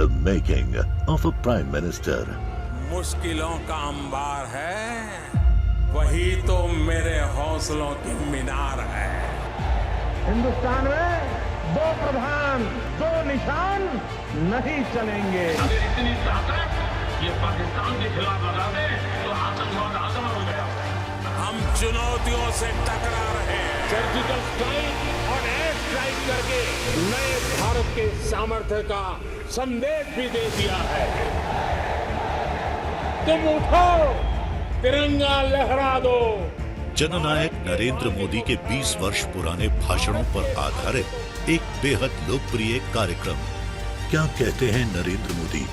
The making of a prime minister. मुश्किलों का अंबार है, वही तो मेरे हौसलों की मीनार है। हिंदुस्तान में दो प्रधान दो निशान नहीं चलेंगे। अगर इतनी ताकत ये पाकिस्तान के खिलाफ लगा दे तो आतंकवाद आजाद हो गया। हम चुनौतियों से टकरा रहे हैं। सर्जिकल स्ट्राइक और एयर स्ट्राइक करके नए भारत के सामर्थ्य का संदेश भी दे दिया है। तुम उठो, तिरंगा लहरा दो। जननायक नरेंद्र मोदी के 20 वर्ष पुराने भाषणों पर आधारित एक बेहद लोकप्रिय कार्यक्रम। क्या कहते हैं नरेंद्र मोदी?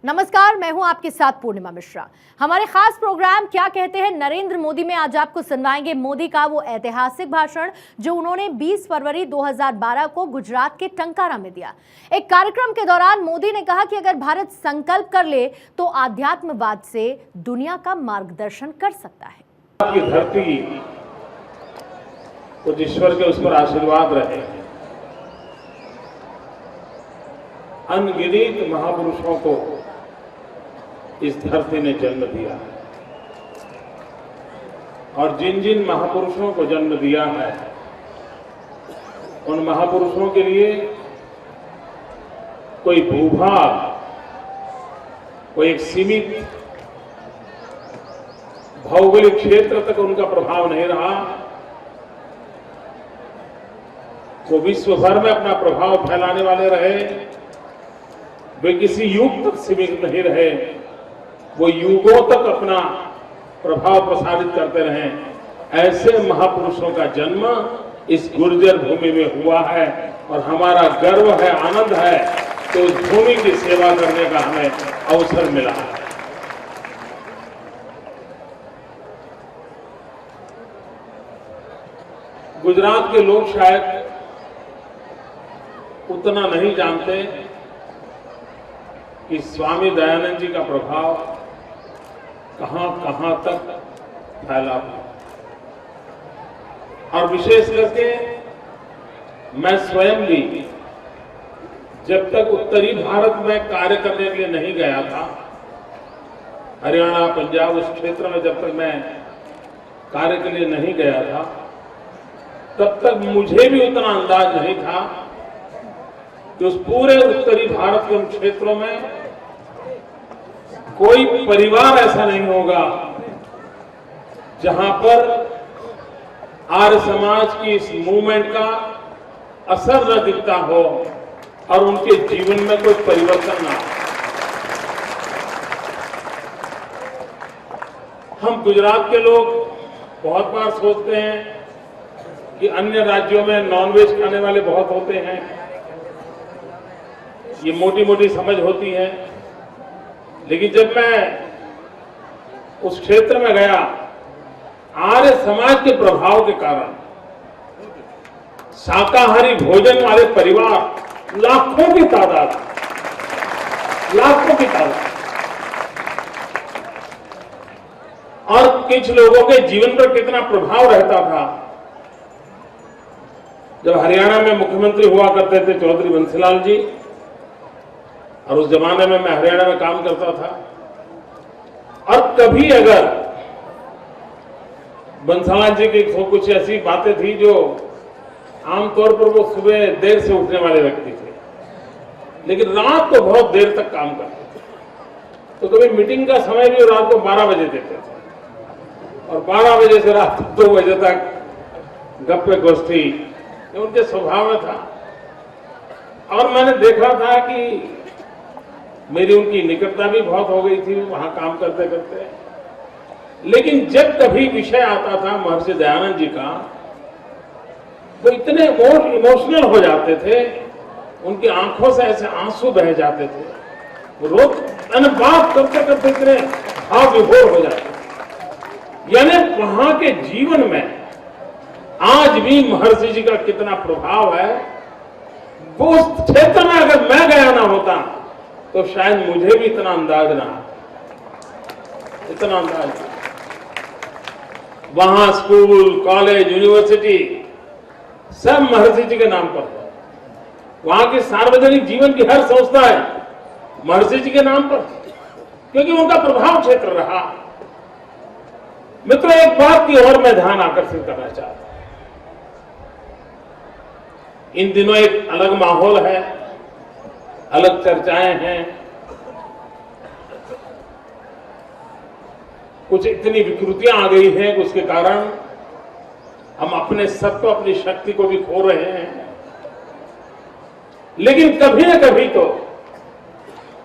नमस्कार, मैं हूं आपके साथ पूर्णिमा मिश्रा। हमारे खास प्रोग्राम क्या कहते हैं नरेंद्र मोदी में आज आपको सुनवाएंगे मोदी का वो ऐतिहासिक भाषण जो उन्होंने 20 फरवरी 2012 को गुजरात के टंकारा में दिया। एक कार्यक्रम के दौरान मोदी ने कहा कि अगर भारत संकल्प कर ले तो आध्यात्मवाद से दुनिया का मार्गदर्शन कर सकता है। की धरती कुछ ईश्वर के उस पर आशीर्वाद रहे। अनगिनत महापुरुषों को इस धरती ने जन्म दिया है और जिन जिन महापुरुषों को जन्म दिया है उन महापुरुषों के लिए कोई भूभाग, कोई एक सीमित भौगोलिक क्षेत्र तक उनका प्रभाव नहीं रहा। वो विश्व भर में अपना प्रभाव फैलाने वाले रहे। वे किसी युग तक सीमित नहीं रहे, वो युगों तक अपना प्रभाव प्रसारित करते रहे। ऐसे महापुरुषों का जन्म इस गुर्जर भूमि में हुआ है और हमारा गर्व है, आनंद है कि उस भूमि की सेवा करने का हमें अवसर मिला है। गुजरात के लोग शायद उतना नहीं जानते कि स्वामी दयानंद जी का प्रभाव कहां कहां तक फैला था। और विशेष करके मैं स्वयं भी जब तक उत्तरी भारत में कार्य करने के लिए नहीं गया था, हरियाणा पंजाब उस क्षेत्र में जब तक मैं कार्य के लिए नहीं गया था, तब तक मुझे भी उतना अंदाज नहीं था कि उस पूरे उत्तरी भारत के उन क्षेत्रों में कोई परिवार ऐसा नहीं होगा जहां पर आर्य समाज की इस मूवमेंट का असर न दिखता हो और उनके जीवन में कोई परिवर्तन ना हो। हम गुजरात के लोग बहुत बार सोचते हैं कि अन्य राज्यों में नॉनवेज खाने वाले बहुत होते हैं। ये मोटी मोटी समझ होती है, लेकिन जब मैं उस क्षेत्र में गया, आर्य समाज के प्रभाव के कारण शाकाहारी भोजन वाले परिवार लाखों की तादाद और कुछ लोगों के जीवन पर कितना प्रभाव रहता था। जब हरियाणा में मुख्यमंत्री हुआ करते थे चौधरी बंसीलाल जी, और उस जमाने में मैं हरियाणा में काम करता था, और कभी अगर बंसीलाल जी की कुछ ऐसी बातें थी जो आमतौर पर वो सुबह देर से उठने वाले व्यक्ति थे, लेकिन रात को बहुत देर तक काम करते थे। तो कभी मीटिंग का समय भी रात को 12 बजे देते थे और 12 बजे से रात 2 बजे तक गप्पे गोष्ठी, उनके स्वभाव में था। और मैंने देखा था कि मेरी उनकी निकटता भी बहुत हो गई थी वहां काम करते करते। लेकिन जब कभी विषय आता था महर्षि दयानंद जी का, वो इतने इमोशनल हो जाते थे, उनकी आंखों से ऐसे आंसू बह जाते थे, वो रोज बात करते करते इतने भाव विभोर हो जाते। यानी वहां के जीवन में आज भी महर्षि जी का कितना प्रभाव है, वो उस क्षेत्र में अगर मैं गया ना होता तो शायद मुझे भी इतना अंदाज ना। वहां स्कूल, कॉलेज, यूनिवर्सिटी सब महर्षि जी के नाम पर है। वहां के सार्वजनिक जीवन की हर संस्था है महर्षि जी के नाम पर, क्योंकि उनका प्रभाव क्षेत्र रहा। मित्रों, एक बात की ओर मैं ध्यान आकर्षित करना चाहता हूं। इन दिनों एक अलग माहौल है, अलग चर्चाएं हैं, कुछ इतनी विकृतियां आ गई हैं कि उसके कारण हम अपने सत्व, अपनी शक्ति को भी खो रहे हैं। लेकिन कभी न कभी तो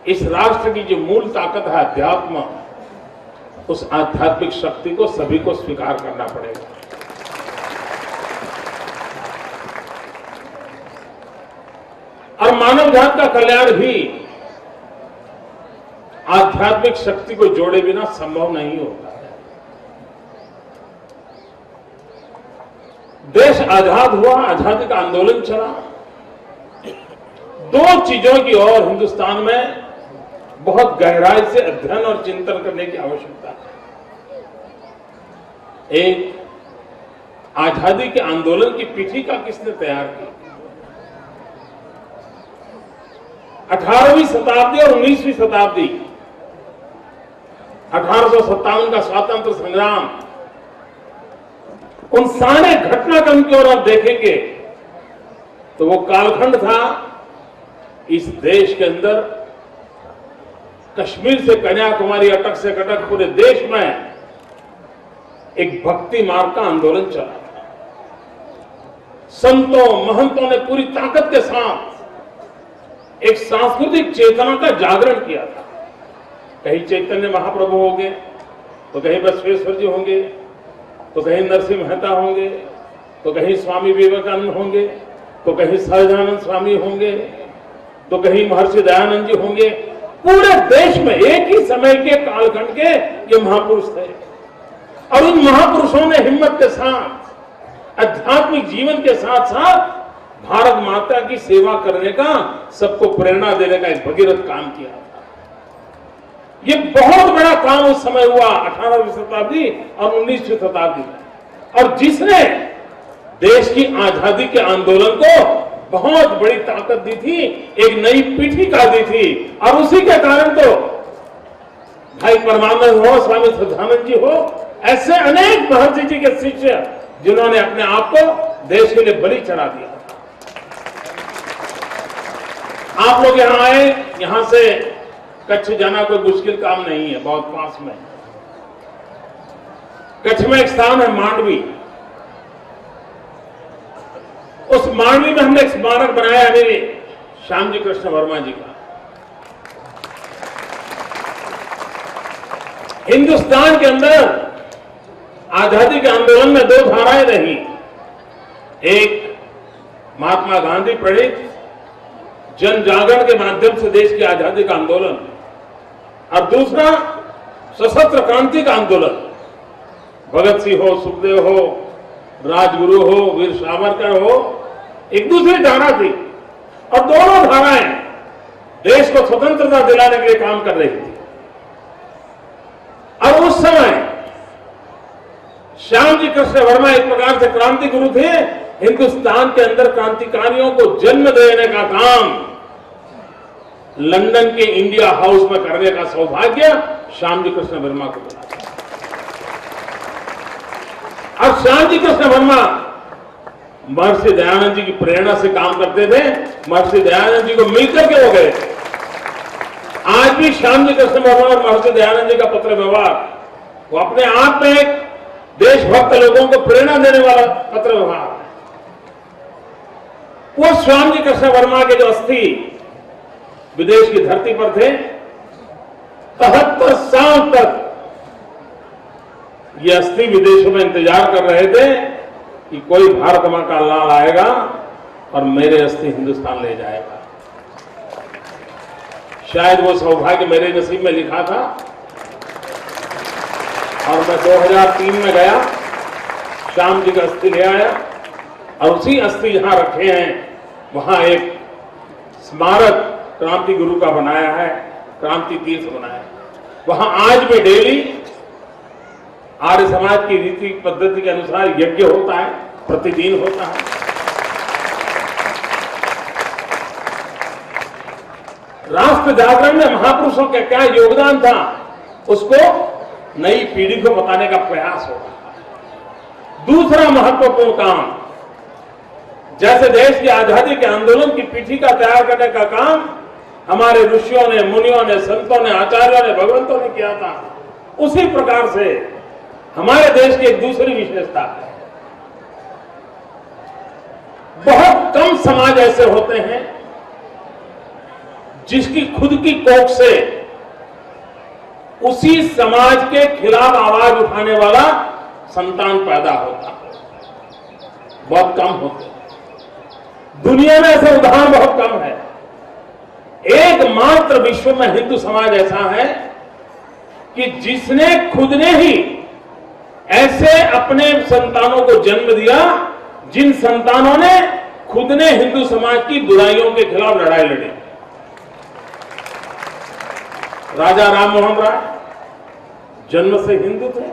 इस राष्ट्र की जो मूल ताकत है अध्यात्म, उस आध्यात्मिक शक्ति को सभी को स्वीकार करना पड़ेगा। और मानव जात का कल्याण भी आध्यात्मिक शक्ति को जोड़े बिना संभव नहीं होता है। देश आजाद हुआ, आजादी का आंदोलन चला। दो चीजों की ओर हिंदुस्तान में बहुत गहराई से अध्ययन और चिंतन करने की आवश्यकता है। एक, आजादी के आंदोलन की पीठिका किसने तैयार की? 18वीं शताब्दी और 19वीं शताब्दी, 1857 का स्वातंत्र संग्राम, उन सारे घटनाक्रम की ओर आप देखेंगे तो वो कालखंड था इस देश के अंदर कश्मीर से कन्याकुमारी, अटक से कटक पूरे देश में एक भक्ति मार्ग का आंदोलन चला। संतों, महंतों ने पूरी ताकत के साथ एक सांस्कृतिक चेतना का जागरण किया था। कहीं चैतन्य महाप्रभु होंगे, तो कहीं बसवेश्वर जी होंगे, तो कहीं नरसिंह मेहता होंगे, तो कहीं स्वामी विवेकानंद होंगे, तो कहीं सहजानंद स्वामी होंगे, तो कहीं महर्षि दयानंद जी होंगे। पूरे देश में एक ही समय के कालखंड के ये महापुरुष थे। और उन महापुरुषों ने हिम्मत के साथ, आध्यात्मिक जीवन के साथ साथ भारत माता की सेवा करने का, सबको प्रेरणा देने का एक भगीरथ काम किया था। ये बहुत बड़ा काम उस समय हुआ 18वीं शताब्दी और 19वीं शताब्दी में, और जिसने देश की आजादी के आंदोलन को बहुत बड़ी ताकत दी थी, एक नई पीठिका दी थी। और उसी के कारण तो भाई परमानंद हो, स्वामी सदानंद जी हो, ऐसे अनेक महर्षि जी के शिष्य जिन्होंने अपने आप को देश के लिए बलि चढ़ा दिया। आप लोग यहां आए, यहां से कच्छ जाना कोई मुश्किल काम नहीं है, बहुत पास में। कच्छ में एक स्थान है मांडवी। उस मांडवी में हमने एक स्मारक बनाया है मेरे श्याम जी कृष्ण वर्मा जी का। हिंदुस्तान के अंदर आजादी के आंदोलन में दो धाराएं रही। एक महात्मा गांधी प्रणीत जन जागरण के माध्यम से देश की आजादी का आंदोलन, और दूसरा सशस्त्र क्रांति का आंदोलन। भगत सिंह हो, सुखदेव हो, राजगुरु हो, वीर सावरकर हो, एक दूसरी धारा थी। और दोनों धाराएं देश को स्वतंत्रता दिलाने के लिए काम कर रही थी। और उस समय श्याम जी कृष्ण वर्मा एक प्रकार से क्रांति गुरु थे। हिंदुस्तान के अंदर क्रांतिकारियों को जन्म देने का काम लंदन के इंडिया हाउस में करने का सौभाग्य श्याम जी कृष्ण वर्मा को मिला। और श्याम जी कृष्ण वर्मा महर्षि दयानंद जी की प्रेरणा से काम करते थे। महर्षि दयानंद जी को मिलकर के हो गए। आज भी श्याम जी कृष्ण वर्मा और महर्षि दयानंद जी का पत्र व्यवहार वो अपने आप में एक देशभक्त लोगों को प्रेरणा देने वाला पत्र व्यवहार है। वो श्याम जी कृष्ण वर्मा के जो अस्थि विदेश की धरती पर थे, 73 साल तक ये अस्थि विदेशों में इंतजार कर रहे थे कि कोई भारत मां का लाल आएगा और मेरे अस्थि हिंदुस्तान ले जाएगा। शायद वो सौभाग्य मेरे नसीब में लिखा था। और मैं 2003 में गया, श्याम जी का अस्थि ले आया, और उसी अस्थि जहां रखे हैं वहां एक स्मारक क्रांति गुरु का बनाया है, क्रांति तीर्थ बनाया है। वहां आज भी डेली आर्य समाज की रीति पद्धति के अनुसार यज्ञ होता है, प्रतिदिन होता है। राष्ट्र जागरण में महापुरुषों का क्या योगदान था, उसको नई पीढ़ी को बताने का प्रयास होगा। दूसरा महत्वपूर्ण काम, जैसे देश की आजादी के आंदोलन की पीठिका तैयार करने का काम हमारे ऋषियों ने, मुनियों ने, संतों ने, आचार्यों ने, भगवंतों ने किया था, उसी प्रकार से हमारे देश की एक दूसरी विशेषता है। बहुत कम समाज ऐसे होते हैं जिसकी खुद की कोख से उसी समाज के खिलाफ आवाज उठाने वाला संतान पैदा होता है। बहुत कम होते हैं, दुनिया में ऐसे उदाहरण बहुत कम है। एकमात्र विश्व में हिंदू समाज ऐसा है कि जिसने खुद ने ही ऐसे अपने संतानों को जन्म दिया जिन संतानों ने खुद ने हिंदू समाज की बुराइयों के खिलाफ लड़ाई लड़ी। राजा राम मोहन राय जन्म से हिंदू थे,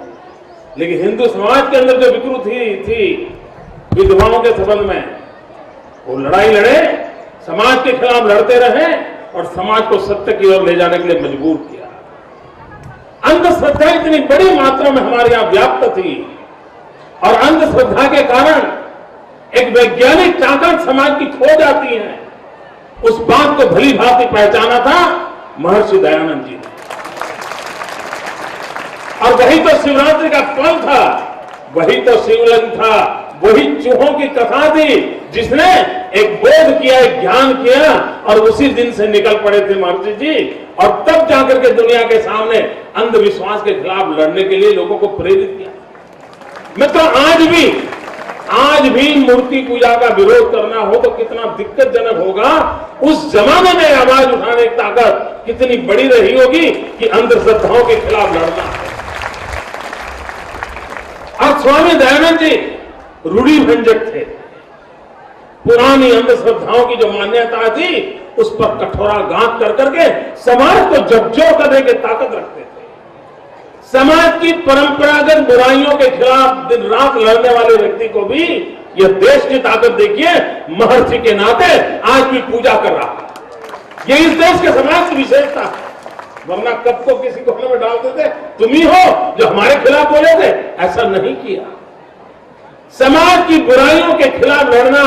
लेकिन हिंदू समाज के अंदर जो विकृति थी विधवाओं के संबंध में, वो लड़ाई लड़े, समाज के खिलाफ लड़ते रहे और समाज को सत्य की ओर ले जाने के लिए मजबूर किया। अंधश्रद्धा इतनी बड़ी मात्रा में हमारे यहां व्याप्त थी और अंधश्रद्धा के कारण एक वैज्ञानिक ताकत समाज की खो जाती है, उस बात को भली भांति पहचाना था महर्षि दयानंद जी ने। और वही तो शिवरात्रि का फल था, वही तो शिवलिंग था, वही चूहों की कथा थी जिसने एक बोध किया, एक ज्ञान किया और उसी दिन से निकल पड़े थे महर्षि जी। और तब जाकर के दुनिया के सामने अंधविश्वास के खिलाफ लड़ने के लिए लोगों को प्रेरित किया। मैं तो आज भी मूर्ति पूजा का विरोध करना हो तो कितना दिक्कतजनक होगा, उस जमाने में आवाज उठाने की ताकत कितनी बड़ी रही होगी कि अंधश्रद्धाओं के खिलाफ लड़ना है। और स्वामी दयानंद जी रूढ़ी भंजक थे, पुरानी अंधश्रद्धाओं की जो मान्यता थी उस पर कठोरा गांठ कर करके समाज को झकझोर करने की ताकत रखते थे। समाज की परंपरागत बुराइयों के खिलाफ दिन रात लड़ने वाले व्यक्ति को भी यह देश की ताकत देखिए, महर्षि के नाते आज भी पूजा कर रहा है। ये इस देश के समाज की विशेषता है, वरना कब को किसी कोने में डाल देते, तुम ही हो जो हमारे खिलाफ बोले थे, ऐसा नहीं किया। समाज की बुराइयों के खिलाफ लड़ना,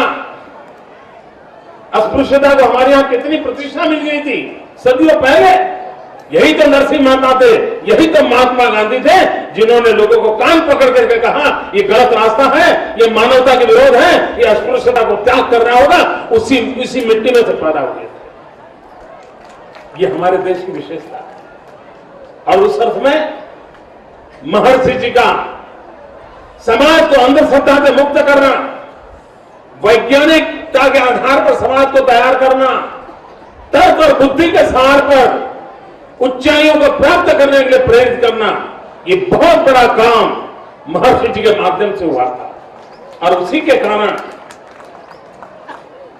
अस्पृश्यता को हमारे यहां कितनी प्रतिष्ठा मिल गई थी सदियों पहले। यही तो नरसिंह मेहता थे, यही तो महात्मा गांधी थे जिन्होंने लोगों को कान पकड़ करके कहा ये गलत रास्ता है, ये मानवता के विरोध है, ये अस्पृश्यता को त्याग करना होगा। उसी मिट्टी में से पैदा हुए थे। ये हमारे देश की विशेषता है। और उस अर्थ में महर्षि जी का समाज को अंधश्रद्धा से मुक्त करना, वैज्ञानिकता के आधार पर समाज को तैयार करना, तर्क और बुद्धि के सहारे पर ऊंचाइयों को प्राप्त करने के लिए प्रेरित करना, ये बहुत बड़ा काम महर्षि जी के माध्यम से हुआ था। और उसी के कारण,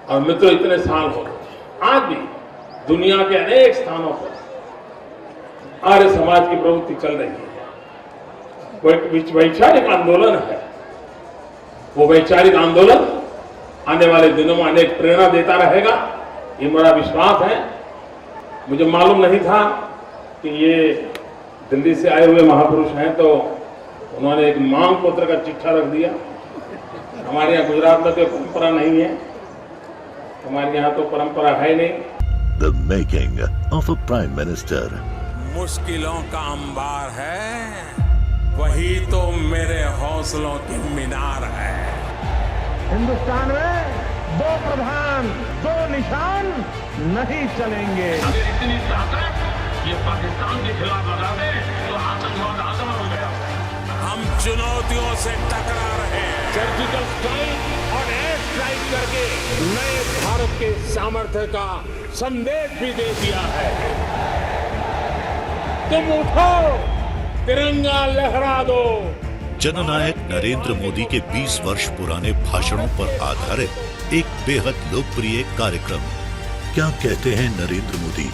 और मित्रों इतने साल हो गए, आज भी दुनिया के अनेक स्थानों पर आर्य समाज की प्रवृत्ति चल रही है। वो एक वैचारिक आंदोलन है। वो वैचारिक आंदोलन आने वाले दिनों में अनेक प्रेरणा देता रहेगा, ये मेरा विश्वास है। मुझे मालूम नहीं था कि ये दिल्ली से आए हुए महापुरुष हैं, तो उन्होंने एक मांग पत्र का चिट्ठा रख दिया। हमारे यहाँ गुजरात में तो परंपरा नहीं है, हमारे यहाँ तो परंपरा है नहीं। The making of a Prime Minister. मुश्किलों का अंबार है, वही तो मेरे हौसलों की मीनार है। हिंदुस्तान में दो प्रधान, दो निशान नहीं चलेंगे। अगर इतनी ताकत ये पाकिस्तान के खिलाफ लगा दे तो आतंकवाद आसान हो गया। हम चुनौतियों से टकरा रहे हैं। सर्जिकल स्ट्राइक और एयर स्ट्राइक करके नए भारत के सामर्थ्य का संदेश भी दे दिया है। तुम उठो, तिरंगा लहरा दो। जननायक नरेंद्र मोदी के 20 वर्ष पुराने भाषणों पर आधारित एक बेहद लोकप्रिय कार्यक्रम क्या कहते हैं नरेंद्र मोदी।